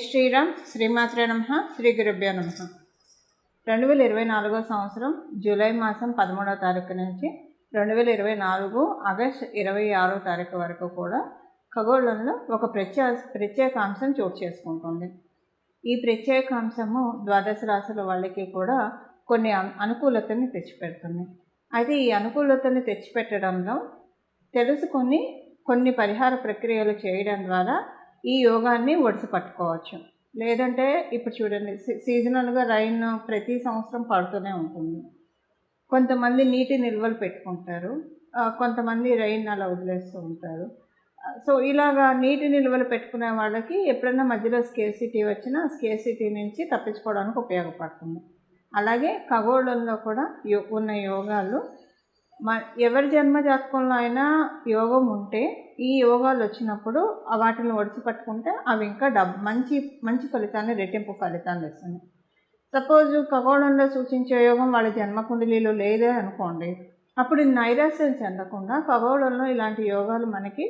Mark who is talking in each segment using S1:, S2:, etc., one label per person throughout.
S1: శ్రీరామ్, శ్రీమాత్రే నమః, శ్రీ గురుభ్యో నమః. 2024 సంవత్సరం జూలై మాసం 13వ తారీఖు నుంచి 2024 ఆగస్టు 26వ తారీఖు వరకు కూడా ఖగోళంలో ఒక ప్రత్యేకాంశం చోటు చేసుకుంటుంది. ఈ ప్రత్యేకాంశము ద్వాదశ రాశుల వాళ్ళకి కూడా కొన్ని అనుకూలతని తెచ్చిపెడుతుంది. అయితే ఈ అనుకూలతని తెచ్చిపెట్టడంలో తెలుసుకొని కొన్ని పరిహార ప్రక్రియలు చేయడం ద్వారా ఈ యోగాన్ని ఒడిసి పట్టుకోవచ్చు. లేదంటే ఇప్పుడు చూడండి, సీజనల్గా రైన్ ప్రతి సంవత్సరం పడుతూనే ఉంటుంది. కొంతమంది నీటి నిల్వలు పెట్టుకుంటారు, కొంతమంది రైన్ అలా వదిలేస్తూ ఉంటారు. సో ఇలాగా నీటి నిల్వలు పెట్టుకునే వాళ్ళకి ఎప్పుడైనా మధ్యలో స్కేర్సిటీ వచ్చినా స్కేర్సిటీ నుంచి తప్పించుకోవడానికి ఉపయోగపడుతుంది. అలాగే ఖగోళంలో కూడా ఉన్న యోగాలు ఎవరి జన్మ జాతకంలో అయినా యోగం ఉంటే ఈ యోగాలు వచ్చినప్పుడు వాటిని ఒడిసి పట్టుకుంటే అవి ఇంకా మంచి ఫలితాన్ని, రెట్టింపు ఫలితాన్ని ఇస్తుంది. సపోజ్ ఖగోళంలో సూచించే యోగం వాళ్ళ జన్మకుండలిలో లేదే అనుకోండి, అప్పుడు నైరాశ్యం చెందకుండా ఖగోళంలో ఇలాంటి యోగాలు మనకి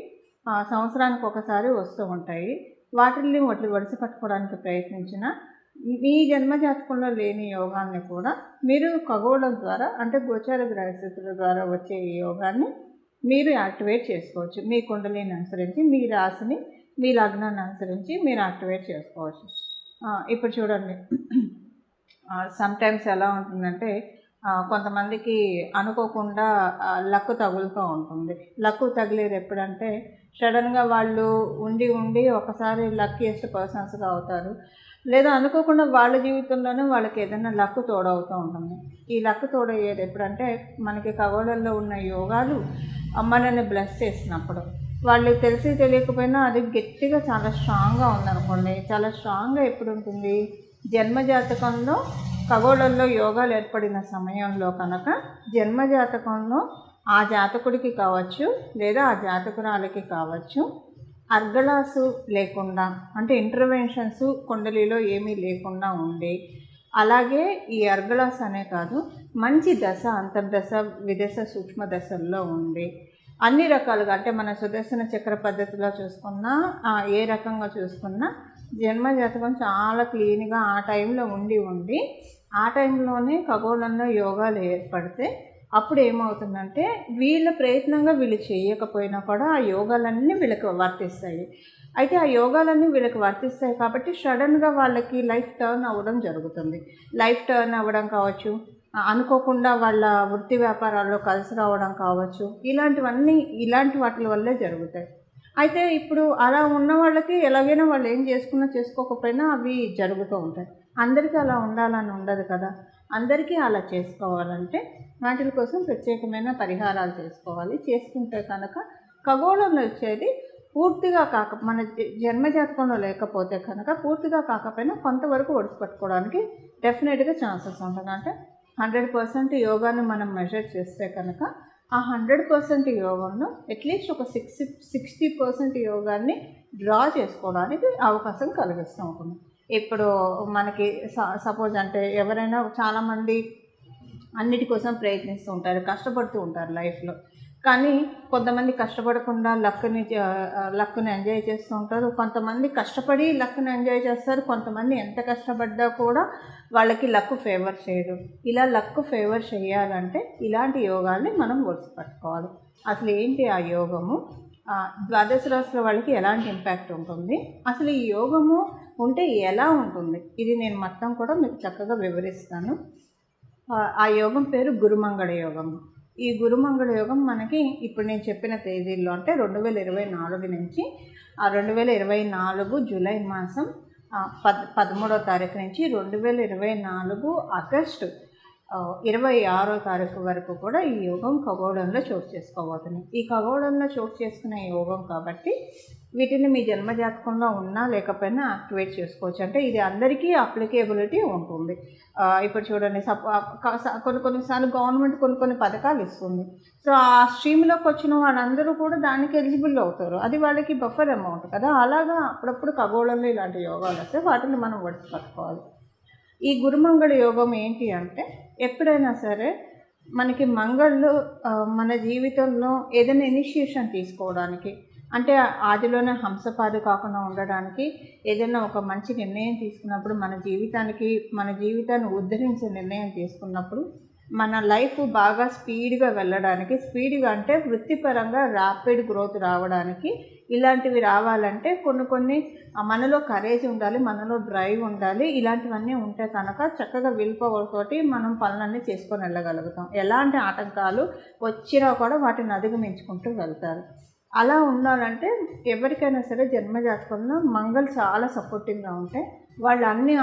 S1: సంవత్సరానికి ఒకసారి వస్తూ ఉంటాయి. వాటిని ఒడిసి పట్టుకోవడానికి ప్రయత్నించిన మీ జన్మజాతకంలో లేని యోగాన్ని కూడా మీరు ఖగోళం ద్వారా, అంటే గోచార గ్రహస్థితుల ద్వారా వచ్చే ఈ యోగాన్ని మీరు యాక్టివేట్ చేసుకోవచ్చు. మీ కుండలిని అనుసరించి, మీ రాశిని, మీ లగ్నాన్ని అనుసరించి మీరు యాక్టివేట్ చేసుకోవచ్చు. ఇప్పుడు చూడండి, సమ్టైమ్స్ ఎలా ఉంటుందంటే కొంతమందికి అనుకోకుండా లక్ తగులుతూ ఉంటుంది. లక్ తగిలేది ఎప్పుడంటే సడన్గా వాళ్ళు ఉండి ఒకసారి లక్కీయెస్ట్ పర్సన్స్గా అవుతారు. లేదా అనుకోకుండా వాళ్ళ జీవితంలోనే వాళ్ళకి ఏదైనా లక్ తోడవుతూ ఉంటుంది. ఈ లక్ తోడయ్యేది ఎప్పుడంటే మనకి ఖగోళంలో ఉన్న యోగాలు మనల్ని బ్లెస్ చేసినప్పుడు. వాళ్ళు తెలిసి తెలియకపోయినా అది గట్టిగా చాలా స్ట్రాంగ్గా ఉందనుకోండి. చాలా స్ట్రాంగ్గా ఎప్పుడు ఉంటుంది, జన్మజాతకంలో ఖగోళంలో యోగాలు ఏర్పడిన సమయంలో కనుక జన్మజాతకంలో ఆ జాతకుడికి కావచ్చు లేదా ఆ జాతకురాలకి కావచ్చు అర్గళాసు లేకుండా, అంటే ఇంటర్వెన్షన్స్ కుండలిలో ఏమీ లేకుండా ఉండి, అలాగే ఈ అర్గళాస్ అనే కాదు మంచి దశ, అంతర్దశ, విదశ, సూక్ష్మ దశల్లో ఉండి అన్ని రకాలుగా, అంటే మన సుదర్శన చక్ర పద్ధతిలో చూసుకున్నా ఏ రకంగా చూసుకున్నా జన్మజాతకం చాలా క్లీన్గా ఆ టైంలో ఉండి ఆ టైంలోనే ఖగోళంలో యోగాలు ఏర్పడితే అప్పుడు ఏమవుతుందంటే వీళ్ళ ప్రయత్నంగా వీళ్ళు చేయకపోయినా కూడా ఆ యోగాలన్నీ వీళ్ళకి వర్తిస్తాయి. అయితే ఆ యోగాలన్నీ వీళ్ళకి వర్తిస్తాయి కాబట్టి సడన్గా వాళ్ళకి లైఫ్ టర్న్ అవ్వడం జరుగుతుంది. లైఫ్ టర్న్ అవ్వడం కావచ్చు, అనుకోకుండా వాళ్ళ వృత్తి వ్యాపారాల్లో కలిసి రావడం కావచ్చు, ఇలాంటి వాటి వల్లే జరుగుతాయి. అయితే ఇప్పుడు అలా ఉన్న వాళ్ళకి ఎలాగైనా వాళ్ళు ఏం చేసుకోకపోయినా అవి జరుగుతూ ఉంటాయి. అందరికీ అలా ఉండాలని ఉండదు కదా. అందరికీ అలా చేసుకోవాలంటే వాటి కోసం ప్రత్యేకమైన పరిహారాలు చేసుకోవాలి. చేసుకుంటే కనుక ఖగోళంలో వచ్చేది పూర్తిగా మన జన్మజాతకంలో లేకపోతే కనుక పూర్తిగా కాకపోయినా కొంతవరకు ఒడిసి పట్టుకోవడానికి డెఫినెట్గా ఛాన్సెస్ ఉంటుంది. అంటే 100% యోగాన్ని మనం మెజర్ చేస్తే కనుక ఆ 100% యోగంలో అట్లీస్ట్ ఒక 60% యోగాన్ని డ్రా చేసుకోవడానికి అవకాశం కలిగిస్తూ ఉంటుంది. ఇప్పుడు మనకి సపోజ్ అంటే ఎవరైనా చాలామంది అన్నిటి కోసం ప్రయత్నిస్తూ ఉంటారు, కష్టపడుతూ ఉంటారు లైఫ్లో. కానీ కొంతమంది కష్టపడకుండా లక్ని ఎంజాయ్ చేస్తూ ఉంటారు. కొంతమంది కష్టపడి లక్ని ఎంజాయ్ చేస్తారు. కొంతమంది ఎంత కష్టపడ్డా కూడా వాళ్ళకి లక్ ఫేవర్ చేయదు. ఇలా లక్ ఫేవర్ చేయాలంటే ఇలాంటి యోగాల్ని మనం ఒడిసి పట్టుకోవాలి. అసలు ఏంటి ఆ యోగము, ద్వాదశ రాశుల వాళ్ళకి ఎలాంటి ఇంపాక్ట్ ఉంటుంది, అసలు ఈ యోగము ఉంటే ఎలా ఉంటుంది, ఇది నేను మొత్తం కూడా మీకు చక్కగా వివరిస్తాను. ఆ యోగం పేరు గురుమంగళ యోగం. ఈ గురుమంగళ యోగం మనకి ఇప్పుడు నేను చెప్పిన తేదీల్లో, అంటే 2024 నుంచి 2024 జూలై మాసం 13వ తారీఖు నుంచి 2024 ఆగస్టు 26వ తారీఖు వరకు కూడా ఈ యోగం ఖగోళంలో చోటు చేసుకోబోతుంది. ఈ ఖగోళంలో చోటు చేసుకునే యోగం కాబట్టి వీటిని మీ జన్మజాతకంలో ఉన్నా లేకపోయినా యాక్టివేట్ చేసుకోవచ్చు. అంటే ఇది అందరికీ అప్లికేబిలిటీ ఉంటుంది. ఇప్పుడు చూడండి, కొన్నిసార్లు గవర్నమెంట్ కొన్ని పథకాలు ఇస్తుంది. సో ఆ స్ట్రీమ్లోకి వచ్చిన వాళ్ళందరూ కూడా దానికి ఎలిజిబుల్ అవుతారు. అది వాళ్ళకి బఫర్ అమౌంట్ కదా. అలాగా అప్పుడప్పుడు ఖగోళంలో ఇలాంటి యోగాలు వస్తే వాటిని మనం ఒడిసి పట్టుకోవాలి. ఈ గురుమంగళ యోగం ఏంటి అంటే, ఎప్పుడైనా సరే మనకి మంగళ్ళు మన జీవితంలో ఏదైనా ఇనిషియేషన్ తీసుకోవడానికి, అంటే ఆదిలోనే హంసపాది కాకుండా ఉండడానికి ఏదైనా ఒక మంచి నిర్ణయం తీసుకున్నప్పుడు, మన జీవితాన్ని ఉద్ధరించే నిర్ణయం తీసుకున్నప్పుడు, మన లైఫ్ బాగా స్పీడ్గా వెళ్ళడానికి, స్పీడ్గా అంటే వృత్తిపరంగా ర్యాపిడ్ గ్రోత్ రావడానికి, ఇలాంటివి రావాలంటే కొన్ని మనలో కరేజ్ ఉండాలి, మనలో డ్రైవ్ ఉండాలి. ఇలాంటివన్నీ ఉంటే కనుక చక్కగా విల్ పవర్ తోటి మనం పనులన్నీ చేసుకొని వెళ్ళగలుగుతాం. ఎలాంటి ఆటంకాలు వచ్చినా కూడా వాటిని అధిగమించుకుంటూ వెళ్తారు. అలా ఉండాలంటే ఎవరికైనా సరే జన్మజాతకంలో మంగళ చాలా సపోర్టింగ్గా ఉంటే వాళ్ళు అన్ని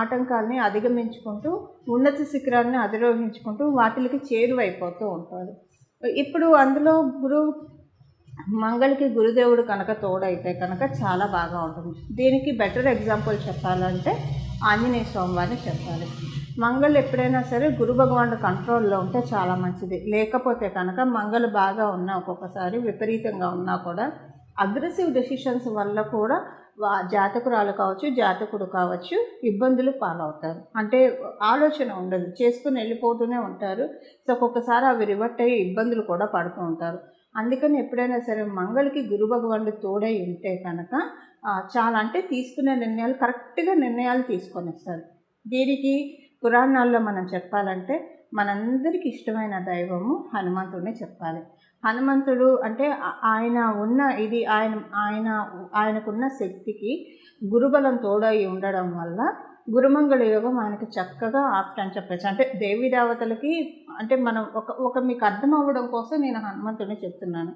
S1: ఆటంకాలని అధిగమించుకుంటూ ఉన్నత శిఖరాన్ని అధిరోహించుకుంటూ వాటికి చేరువైపోతూ ఉంటారు. ఇప్పుడు అందులో మంగళకి గురుదేవుడు కనుక తోడైతే కనుక చాలా బాగా ఉంటుంది. దీనికి బెటర్ ఎగ్జాంపుల్ చెప్పాలంటే ఆంజనేయ స్వామి వారిని చెప్పాలి. మంగళ ఎప్పుడైనా సరే గురు భగవానుడు కంట్రోల్లో ఉంటే చాలా మంచిది. లేకపోతే కనుక మంగళ బాగా ఉన్నా, ఒక్కొక్కసారి విపరీతంగా ఉన్నా కూడా అగ్రెసివ్ డెసిషన్స్ వల్ల కూడా జాతకురాలు కావచ్చు, జాతకుడు కావచ్చు ఇబ్బందులు పాలవుతారు. అంటే ఆలోచన ఉండదు, చేసుకుని వెళ్ళిపోతూనే ఉంటారు. సో ఒక్కొక్కసారి అవి రివర్ట్ అయ్యి ఇబ్బందులు కూడా పడుతూ ఉంటారు. అందుకని ఎప్పుడైనా సరే మంగళకి గురు భగవానుడు తోడై ఉంటే కనుక చాలా అంటే తీసుకునే నిర్ణయాలు కరెక్ట్గా నిర్ణయాలు తీసుకొనిస్తారు. దీనికి పురాణాల్లో మనం చెప్పాలంటే మనందరికి ఇష్టమైన దైవము హనుమంతుడిని చెప్పాలి. హనుమంతుడు అంటే ఆయనకున్న శక్తికి గురుబలం తోడై ఉండడం వల్ల గురుమంగళ యోగం ఆయనకి చక్కగా ఆప్ట్ అని చెప్పచ్చు. అంటే దేవీ దేవతలకి అంటే మనం ఒక మీకు అర్థం అవ్వడం కోసం నేను హనుమంతుడిని చెప్తున్నాను.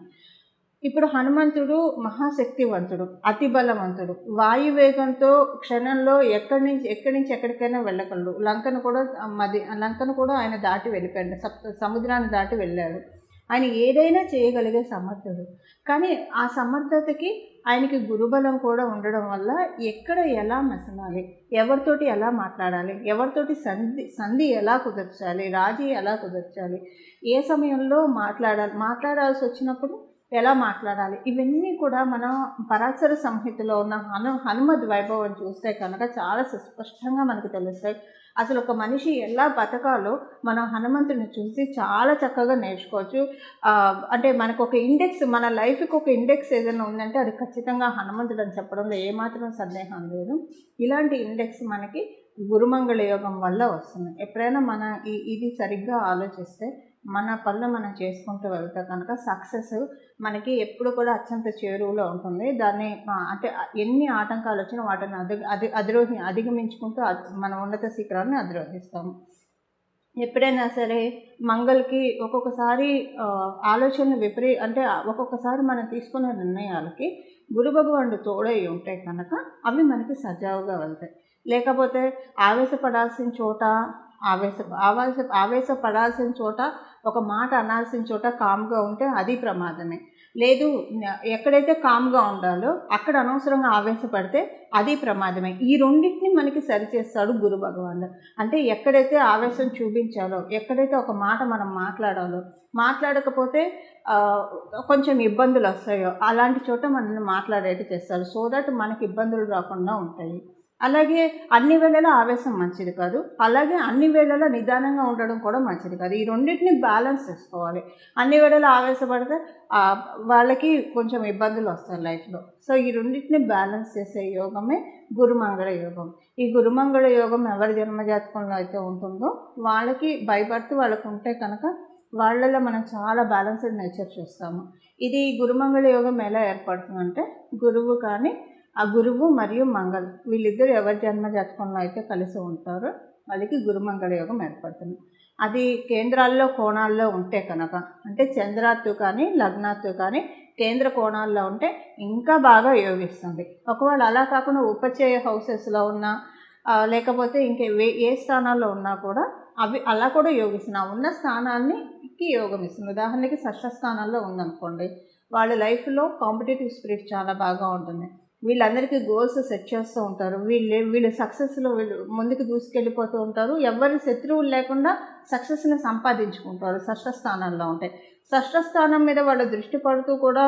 S1: ఇప్పుడు హనుమంతుడు మహాశక్తివంతుడు, అతి బలవంతుడు, వాయువేగంతో క్షణంలో ఎక్కడి నుంచి ఎక్కడికైనా వెళ్ళగలడు. లంకను కూడా ఆయన దాటి వెళ్ళిపోయాడు, సముద్రాన్ని దాటి వెళ్ళాడు. ఆయన ఏదైనా చేయగలిగే సమర్థుడు. కానీ ఆ సమర్థతకి ఆయనకి గురుబలం కూడా ఉండడం వల్ల ఎక్కడ ఎలా మెసలాలి, ఎవరితోటి ఎలా మాట్లాడాలి, ఎవరితోటి సంధి ఎలా కుదర్చాలి, రాజీ ఎలా కుదర్చాలి, ఏ సమయంలో మాట్లాడాల్సి వచ్చినప్పుడు ఎలా మాట్లాడాలి, ఇవన్నీ కూడా మనం పరాశర సంహితలో ఉన్న హనుమద్ వైభవం చూస్తే కనుక చాలా సుస్పష్టంగా మనకు తెలుస్తాయి. అసలు ఒక మనిషి ఎలా బతకాలో మనం హనుమంతుడిని చూసి చాలా చక్కగా నేర్చుకోవచ్చు. అంటే మనకు ఒక ఇండెక్స్, మన లైఫ్కి ఒక ఇండెక్స్ ఏదైనా ఉందంటే అది ఖచ్చితంగా హనుమంతుడు అని చెప్పడంలో ఏమాత్రం సందేహం లేదు. ఇలాంటి ఇండెక్స్ మనకి గురుమంగళ యోగం వల్ల వస్తుంది. ఎప్పుడైనా మన ఇది సరిగ్గా ఆలోచిస్తే మన పనులు మనం చేసుకుంటూ వెళ్తే కనుక సక్సెస్ మనకి ఎప్పుడు కూడా అత్యంత చేరువలో ఉంటుంది. దాన్ని అంటే ఎన్ని ఆటంకాలు వచ్చినా వాటిని అధిగమించుకుంటూ మన ఉన్నత శిఖరాన్ని అధిరోహిస్తాము. ఎప్పుడైనా సరే మంగళకి ఒక్కొక్కసారి ఆలోచనలు అంటే ఒక్కొక్కసారి మనం తీసుకునే నిర్ణయాలకి గురు భగవానుడు తోడై ఉంటే కనుక అవి మనకి సజావుగా వెళ్తాయి. లేకపోతే ఆవేశపడాల్సిన చోట ఒక మాట అనాల్సిన చోట కామ్గా ఉంటే అది ప్రమాదమే. లేదు, ఎక్కడైతే కామ్గా ఉండాలో అక్కడ అనవసరంగా ఆవేశపడితే అది ప్రమాదమే. ఈ రెండింటిని మనకి సరిచేస్తాడు గురు భగవానుడు. అంటే ఎక్కడైతే ఆవేశం చూపించాలో, ఎక్కడైతే ఒక మాట మనం మాట్లాడకపోతే కొంచెం ఇబ్బందులు వస్తాయో అలాంటి చోట మనల్ని మాట్లాడేట్టు చేస్తారు. సో దట్ మనకి ఇబ్బందులు రాకుండా ఉంటాయి. అలాగే అన్ని వేళలా ఆవేశం మంచిది కాదు, అలాగే అన్ని వేళలా నిదానంగా ఉండడం కూడా మంచిది కాదు. ఈ రెండింటిని బ్యాలెన్స్ చేసుకోవాలి. అన్ని వేళలా ఆవేశపడితే వాళ్ళకి కొంచెం ఇబ్బందులు వస్తాయి లైఫ్లో. సో ఈ రెండింటిని బ్యాలెన్స్ చేసే యోగమే గురుమంగళ యోగం. ఈ గురుమంగళ యోగం ఎవరి జన్మజాతకంలో అయితే ఉంటుందో వాళ్ళకి బై బర్త్ వాళ్ళకు ఉంటే కనుక వాళ్ళలో మనం చాలా బ్యాలెన్స్డ్ నేచర్ చూస్తాము. ఇది గురుమంగళ యోగం ఎలా ఏర్పడుతుందంటే ఆ గురువు మరియు మంగళ వీళ్ళిద్దరు ఎవరి జన్మజాతకంలో అయితే కలిసి ఉంటారో వాళ్ళకి గురుమంగళ యోగం ఏర్పడుతుంది. అది కేంద్రాల్లో కోణాల్లో ఉంటే కనుక, అంటే చంద్రాత్తు కానీ లగ్నాత్తు కానీ కేంద్ర కోణాల్లో ఉంటే ఇంకా బాగా యోగిస్తుంది. ఒకవేళ అలా కాకుండా ఉపచయ హౌసెస్లో ఉన్నా లేకపోతే ఏ స్థానాల్లో ఉన్నా కూడా అవి అలా కూడా యోగిస్తుంది. ఉన్న స్థానానికి యోగం ఇస్తుంది. ఉదాహరణకి షష్ఠ స్థానాల్లో ఉందనుకోండి, వాళ్ళ లైఫ్లో కాంపిటేటివ్ స్పిరిట్ చాలా బాగా ఉంటుంది. వీళ్ళందరికీ గోల్స్ సెట్ చేస్తూ ఉంటారు. వీళ్ళు సక్సెస్లో ముందుకు దూసుకెళ్ళిపోతూ ఉంటారు. ఎవరి శత్రువులు లేకుండా సక్సెస్ని సంపాదించుకుంటారు. షష్ఠ స్థానంలో ఉంటాయి. షష్ఠ స్థానం మీద వాళ్ళ దృష్టి పడుతూ కూడా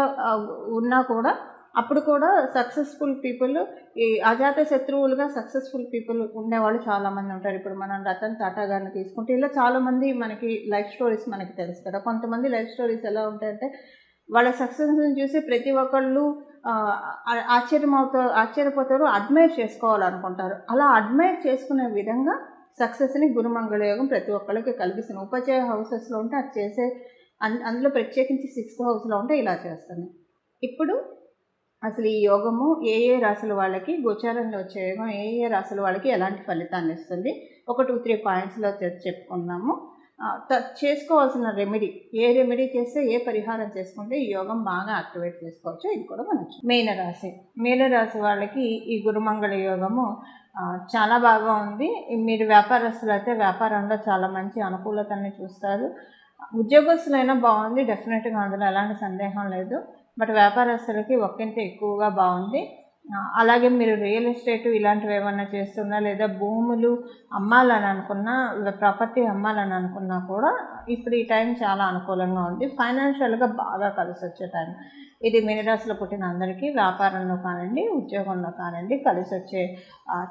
S1: ఉన్నా కూడా అప్పుడు కూడా సక్సెస్ఫుల్ పీపుల్, ఈ అజాత శత్రువులుగా సక్సెస్ఫుల్ పీపుల్ ఉండేవాళ్ళు చాలామంది ఉంటారు. ఇప్పుడు మనం రతన్ టాటా గారిని తీసుకుంటే ఇలా చాలామంది మనకి లైఫ్ స్టోరీస్ మనకి తెలుసు కదా. కొంతమంది లైఫ్ స్టోరీస్ ఎలా ఉంటాయంటే వాళ్ళ సక్సెస్ని చూసి ప్రతి ఒక్కళ్ళు ఆశ్చర్యపోతారు, అడ్మైర్ చేసుకోవాలనుకుంటారు. అలా అడ్మైర్ చేసుకునే విధంగా సక్సెస్ని గురుమంగళ యోగం ప్రతి ఒక్కళ్ళకి కలిగిస్తుంది. ఉపచయ హౌసెస్లో ఉంటే అది చేసే అందులో ప్రత్యేకించి 6th హౌస్లో ఉంటే ఇలా చేస్తుంది. ఇప్పుడు అసలు ఈ యోగము ఏ రాశుల వాళ్ళకి, గోచారంలో వచ్చే యోగం ఏ రాశుల వాళ్ళకి ఎలాంటి ఫలితాన్ని ఇస్తుంది, ఒక 2-3 పాయింట్స్లో చెప్పుకుందాము. చేసుకోవాల్సిన రెమెడీ, ఏ రెమెడీ చేస్తే, ఏ పరిహారం చేసుకుంటే ఈ యోగం బాగా యాక్టివేట్ చేసుకోవచ్చు, ఇది కూడా మనకి. మీనరాశి వాళ్ళకి ఈ గురుమంగళ యోగము చాలా బాగా ఉంది. మీరు వ్యాపారస్తులు అయితే వ్యాపారంలో చాలా మంచి అనుకూలతని చూస్తారు. ఉద్యోగస్తులైనా బాగుంది, డెఫినెట్గా అందులో ఎలాంటి సందేహం లేదు. బట్ వ్యాపారస్తులకి ఒకంత ఎక్కువగా బాగుంది. అలాగే మీరు రియల్ ఎస్టేట్ ఇలాంటివి ఏమన్నా చేస్తున్నా, లేదా భూములు అమ్మాలని అనుకున్నా, ప్రాపర్టీ అమ్మాలని అనుకున్నా కూడా ఇప్పుడు ఈ టైం చాలా అనుకూలంగా ఉంది. ఫైనాన్షియల్గా బాగా కలిసి వచ్చే టైం ఇది. మీనరాశిలో పుట్టిన అందరికీ వ్యాపారంలో కానివ్వండి, ఉద్యోగంలో కానివ్వండి కలిసి వచ్చే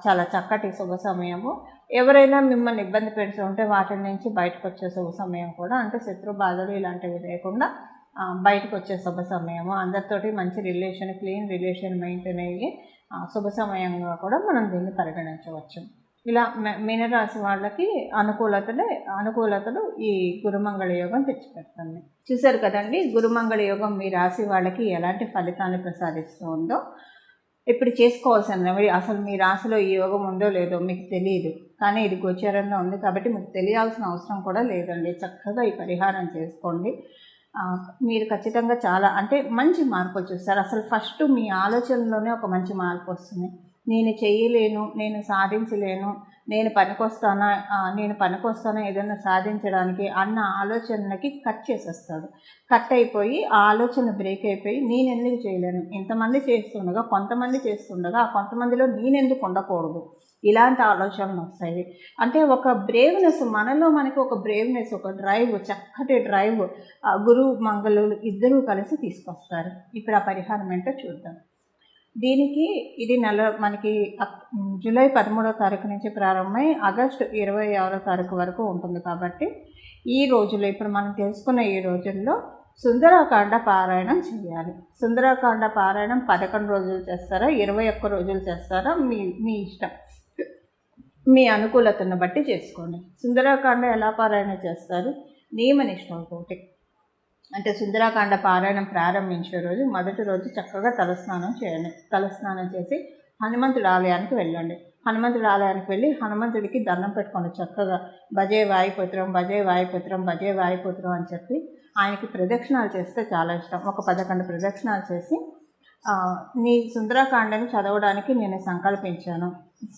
S1: చాలా చక్కటి శుభ సమయము. ఎవరైనా మిమ్మల్ని ఇబ్బంది పెడుతూ ఉంటే వాటి నుంచి బయటకు వచ్చే శుభ సమయం కూడా, అంటే శత్రు బాధలు ఇలాంటివి లేకుండా బయటకు వచ్చే శుభ సమయము. అందరితోటి మంచి రిలేషన్, క్లీన్ రిలేషన్ మెయింటైన్ అయ్యి శుభ సమయంగా కూడా మనం దీన్ని పరిగణించవచ్చు. ఇలా మీనరాశి వాళ్ళకి అనుకూలతలు ఈ గురుమంగళ యోగం తెచ్చిపెడుతుంది. చూశారు కదండి, గురుమంగళ యోగం మీ రాశి వాళ్ళకి ఎలాంటి ఫలితాన్ని ప్రసాదిస్తూ ఉందో. ఇప్పుడు చేసుకోవాల్సిన రెమెడీ, అసలు మీ రాశిలో ఈ యోగం ఉందో లేదో మీకు తెలియదు, కానీ ఇది గోచరంగా ఉంది కాబట్టి మీకు తెలియాల్సిన అవసరం కూడా లేదండి. చక్కగా ఈ పరిహారం చేసుకోండి. మీరు ఖచ్చితంగా చాలా అంటే మంచి మార్పులు చూస్తారు. అసలు ఫస్ట్ మీ ఆలోచనలోనే ఒక మంచి మార్పు వస్తుంది. నేను చేయలేను, నేను సాధించలేను, నేను పనికొస్తానా ఏదైనా సాధించడానికి అన్న ఆలోచనకి కట్ చేసేస్తాడు. కట్ అయిపోయి ఆ ఆలోచన బ్రేక్ అయిపోయి నేను ఎందుకు చేయలేను, ఇంతమంది చేస్తుండగా కొంతమంది చేస్తుండగా ఆ కొంతమందిలో నేనెందుకు ఉండకూడదు, ఇలాంటి ఆలోచనలు వస్తాయి. అంటే ఒక బ్రేవ్నెస్, మనకి ఒక బ్రేవ్నెస్, ఒక డ్రైవ్, చక్కటి డ్రైవ్ గురువు మంగళులు ఇద్దరూ కలిసి తీసుకొస్తారు. ఇప్పుడు ఆ పరిహారం ఏంటో చూద్దాం. దీనికి ఇది మనకి జూలై 13వ తారీఖు నుంచి ప్రారంభమై ఆగస్టు 26వ తారీఖు వరకు ఉంటుంది. కాబట్టి ఈ రోజుల్లో, ఇప్పుడు మనం తెలుసుకున్న ఈ రోజుల్లో సుందరకాండ పారాయణం చేయాలి. సుందరకాండ పారాయణం 11 రోజులు చేస్తారా, 21 రోజులు చేస్తారా, మీ ఇష్టం, మీ అనుకూలతను బట్టి చేసుకోండి. సుందరకాండ ఎలా పారాయణ చేస్తారు, నియమనిష్టంతోటి. అంటే సుందరకాండ పారాయణం ప్రారంభించే రోజు మొదటి రోజు చక్కగా తలస్నానం చేయండి. తలస్నానం చేసి హనుమంతుడి ఆలయానికి వెళ్ళండి. హనుమంతుడి ఆలయానికి వెళ్ళి హనుమంతుడికి దండం పెట్టుకోండి. చక్కగా భజే వాయుపుత్రం, భజే వాయుపుత్రం, భజే వాయుపుత్రం అని చెప్పి ఆయనకి ప్రదక్షిణాలు చేస్తే చాలా ఇష్టం. ఒక 11 ప్రదక్షిణాలు చేసి నీ సుందరకాండని చదవడానికి నేను సంకల్పించాను.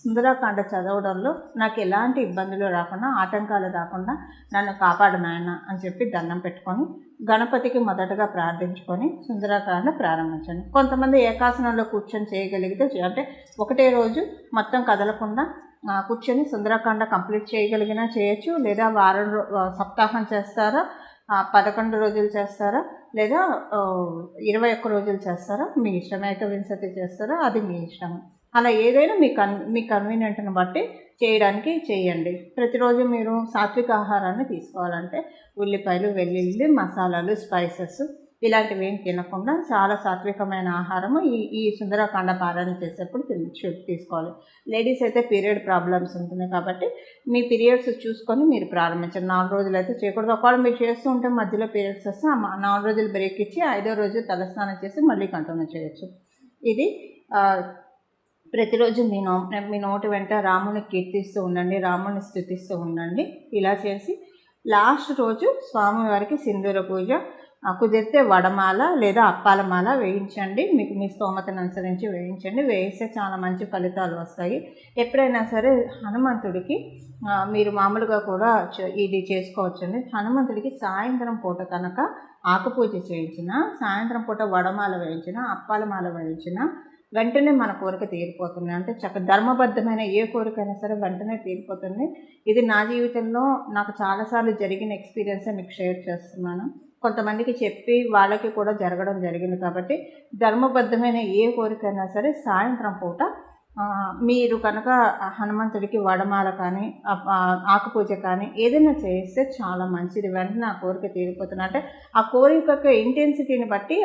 S1: సుందరకాండ చదవడంలో నాకు ఎలాంటి ఇబ్బందులు రాకుండా, ఆటంకాలు రాకుండా నన్ను కాపాడు నాయన అని చెప్పి దండం పెట్టుకొని గణపతికి మొదటగా ప్రార్థించుకొని సుందరకాండ ప్రారంభించండి. కొంతమంది ఏకాసనంలో కూర్చొని చేయగలిగితే, అంటే ఒకటే రోజు మొత్తం కదలకుండా కూర్చొని సుందరకాండ కంప్లీట్ చేయగలిగినా చేయొచ్చు. లేదా సప్తాహం చేస్తారా, 11 రోజులు చేస్తారా, లేదా 21 రోజులు చేస్తారా, మీ ఇష్టం. ఏకవింశతి చేస్తారా, అది మీ ఇష్టం. అలా ఏదైనా మీ కన్వీనియంట్ని బట్టి చేయడానికి చేయండి. ప్రతిరోజు మీరు సాత్విక ఆహారాన్ని తీసుకోవాలంటే ఉల్లిపాయలు, వెల్లుల్లి, మసాలాలు, స్పైసెస్ ఇలాంటివి ఏం తినకుండా చాలా సాత్వికమైన ఆహారము ఈ సుందరకాండ పారాయణ చేసేప్పుడు తీసుకోవాలి. లేడీస్ అయితే పీరియడ్ ప్రాబ్లమ్స్ ఉంటుంది కాబట్టి మీ పీరియడ్స్ చూసుకొని మీరు ప్రారంభించండి. 4 రోజులు అయితే చేయకూడదు. ఒకవేళ మీరు చేస్తూ ఉంటే మధ్యలో పీరియడ్స్ వస్తే 4 రోజులు బ్రేక్ ఇచ్చి 5వ రోజు తలస్నానం చేసి మళ్ళీ కంటిన్యూ చేయొచ్చు. ఇది ప్రతిరోజు మీ నోటి వెంట రాముని కీర్తిస్తూ ఉండండి, రాముని స్తుతిస్తూ ఉండండి. ఇలా చేసి లాస్ట్ రోజు స్వామివారికి సింధూర పూజ, కుదిరితే వడమాల లేదా అప్పాల మాల వేయించండి. మీకు మీ స్తోమతను అనుసరించి వేయించండి. వేయిస్తే చాలా మంచి ఫలితాలు వస్తాయి. ఎప్పుడైనా సరే హనుమంతుడికి మీరు మామూలుగా కూడా ఇది చేసుకోవచ్చండి. హనుమంతుడికి సాయంత్రం పూట కనుక ఆకుపూజ చేయించిన, సాయంత్రం పూట వడమాల వేయించిన, అప్పాల మాల వేయించిన వెంటనే మన కోరిక తీరిపోతుంది. అంటే ధర్మబద్ధమైన ఏ కోరికైనా సరే వెంటనే తీరిపోతుంది. ఇది నా జీవితంలో నాకు చాలాసార్లు జరిగిన ఎక్స్పీరియన్సే మీకు షేర్ చేస్తున్నాను. కొంతమందికి చెప్పి వాళ్ళకి కూడా జరగడం జరిగింది. కాబట్టి ధర్మబద్ధమైన ఏ కోరికైనా సరే సాయంత్రం పూట మీరు కనుక హనుమంతుడికి వడమాల కానీ ఆకుపూజ కానీ ఏదైనా చేస్తే చాలా మంచిది. వెంటనే ఆ కోరిక తీరిపోతుంది. అంటే ఆ కోరిక ఇంటెన్సిటీని బట్టి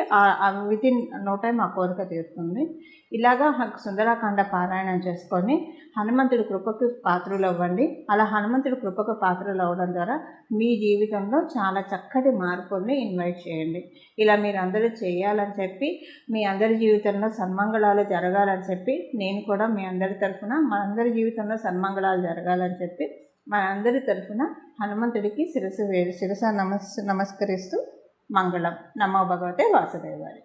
S1: వితిన్ నో టైం ఆ కోరిక తీరుతుంది. ఇలాగా సుందరాకాండ పారాయణం చేసుకొని హనుమంతుడి కృపకు పాత్రలు అవ్వండి. అలా హనుమంతుడి కృపకు పాత్రలు అవ్వడం ద్వారా మీ జీవితంలో చాలా చక్కటి మార్పుల్ని ఇన్వైట్ చేయండి. ఇలా మీరు అందరూ చేయాలని చెప్పి, మీ అందరి జీవితంలో సన్మంగళాలు జరగాలని చెప్పి, నేను కూడా మీ అందరి తరఫున మనందరి జీవితంలో సన్మంగళాలు జరగాలని చెప్పి మనందరి తరఫున హనుమంతుడికి శిరస నమస్కరిస్తూ మంగళం. నమో భగవతే వాసుదేవాయ.